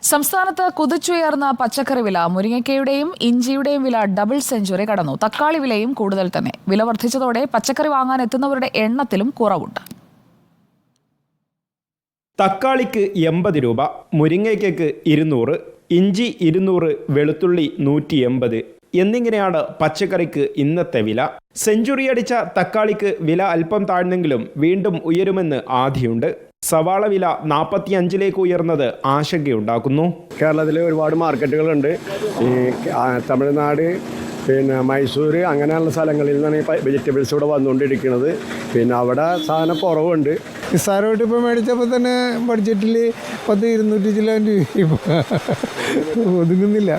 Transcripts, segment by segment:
സംസ്ഥാനത്ത് കുതിച്ചുയർന്ന പച്ചക്കറി വില. മുരിങ്ങയ്ക്കയുടെയും ഇഞ്ചിയുടെയും വില ഡബിൾ സെഞ്ചുറി കടന്നു. തക്കാളി വിലയും കൂടുതൽ തന്നെ. വില വർദ്ധിച്ചതോടെ പച്ചക്കറി വാങ്ങാൻ എത്തുന്നവരുടെ എണ്ണത്തിലും കുറവുണ്ട്. തക്കാളിക്ക് 80 രൂപ, മുരിങ്ങയ്ക്കയ്ക്ക് 200, ഇഞ്ചി 200, വെളുത്തുള്ളി 180 എന്നിങ്ങനെയാണ് പച്ചക്കറിക്ക് ഇന്നത്തെ വില. സെഞ്ചുറി അടിച്ച തക്കാളിക്ക് വില അല്പം താഴ്ന്നെങ്കിലും വീണ്ടും ഉയരുമെന്ന് ആധിയുണ്ട്. സവാള വില 45ലേക്ക് ഉയർന്നത് ആശങ്കയുണ്ടാക്കുന്നു. കേരളത്തിൽ ഒരുപാട് മാർക്കറ്റുകളുണ്ട്. ഈ തമിഴ്നാട്, മൈസൂർ അങ്ങനെയുള്ള സ്ഥലങ്ങളിൽ നിന്നാണ് ഈ വെജിറ്റബിൾസ് ഇവിടെ വന്നുകൊണ്ടിരിക്കുന്നത്. അവിടെ സാധനം കുറവുണ്ട്. നിസ്സാരമായിട്ട് ഇപ്പോൾ മേടിച്ചപ്പോൾ തന്നെ ബഡ്ജറ്റിൽ 100-200 കിലോ ഒതുങ്ങുന്നില്ല.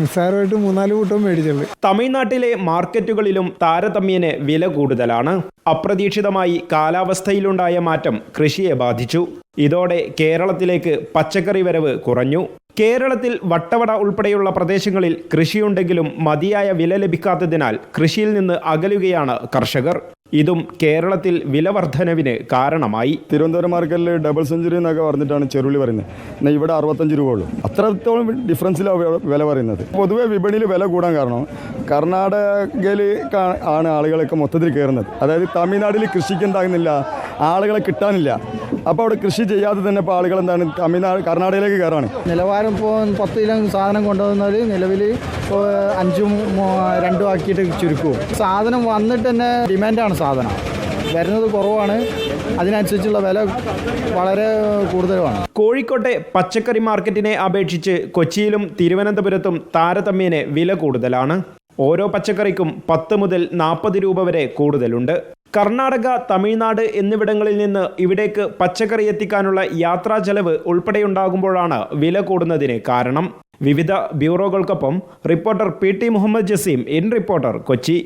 നിസ്സാരമായിട്ട് 3-4 കൂട്ടം മേടിച്ചുള്ളൂ. തമിഴ്നാട്ടിലെ മാർക്കറ്റുകളിലും താരതമ്യേന വില കൂടുതലാണ്. അപ്രതീക്ഷിതമായി കാലാവസ്ഥയിലുണ്ടായ മാറ്റം കൃഷിയെ ബാധിച്ചു. ഇതോടെ കേരളത്തിലേക്ക് പച്ചക്കറി വരവ് കുറഞ്ഞു. കേരളത്തിൽ വട്ടവട ഉൾപ്പെടെയുള്ള പ്രദേശങ്ങളിൽ കൃഷിയുണ്ടെങ്കിലും മതിയായ വില ലഭിക്കാത്തതിനാൽ കൃഷിയിൽ നിന്ന് അകലുകയാണ് കർഷകർ. ഇതും കേരളത്തിൽ വില വർധനവിന് കാരണമായി. തിരുവനന്തപുരം മാർക്കറ്റിൽ ഡബിൾ സെഞ്ചുറി എന്നൊക്കെ പറഞ്ഞിട്ടാണ് ചെറുള്ളി പറയുന്നത്. എന്നാൽ ഇവിടെ 65 രൂപ ഉള്ളൂ. അത്രത്തോളം ഡിഫറൻസിലാണ് വില പറയുന്നത്. പൊതുവെ വിപണിയിൽ വില കൂടാൻ കാരണം കർണാടകയിൽ ആണ് ആളുകളൊക്കെ മൊത്തത്തിൽ കയറുന്നത്. അതായത് തമിഴ്നാട്ടിൽ കൃഷിക്ക് എന്താകുന്നില്ല, ആളുകളെ കിട്ടാനില്ല. അപ്പോൾ അവിടെ കൃഷി ചെയ്യാതെ തന്നെ ഇപ്പോൾ ആളുകൾ എന്താണ് കർണാടകയിലേക്ക് കയറാണ്. നിലവാരം ഇപ്പോൾ 10 കിലോ സാധനം കൊണ്ടുവന്നാൽ നിലവിൽ 5ഉം 2ഉം ആക്കിയിട്ട് ചുരുക്കും. സാധനം വന്നിട്ട് തന്നെ ഡിമാൻഡാണ്. സാധനം വരുന്നത് കുറവാണ്, അതിനനുസരിച്ചുള്ള വില വളരെ കൂടുതലുമാണ്. കോഴിക്കോട്ടെ പച്ചക്കറി മാർക്കറ്റിനെ അപേക്ഷിച്ച് കൊച്ചിയിലും തിരുവനന്തപുരത്തും താരതമ്യേന വില കൂടുതലാണ്. ഓരോ പച്ചക്കറിക്കും 10 മുതൽ 40 രൂപ വരെ കൂടുതലുണ്ട്. കർണാടക, തമിഴ്നാട് എന്നിവിടങ്ങളിൽ നിന്ന് ഇവിടേക്ക് പച്ചക്കറി എത്തിക്കാനുള്ള യാത്രാ ചെലവ് ഉൾപ്പെടെയുണ്ടാകുമ്പോഴാണ് വില കൂടുന്നതിന് കാരണം. വിവിധ ബ്യൂറോകൾക്കൊപ്പം reporter PT Muhammad Jaseem, in reporter, Kochi.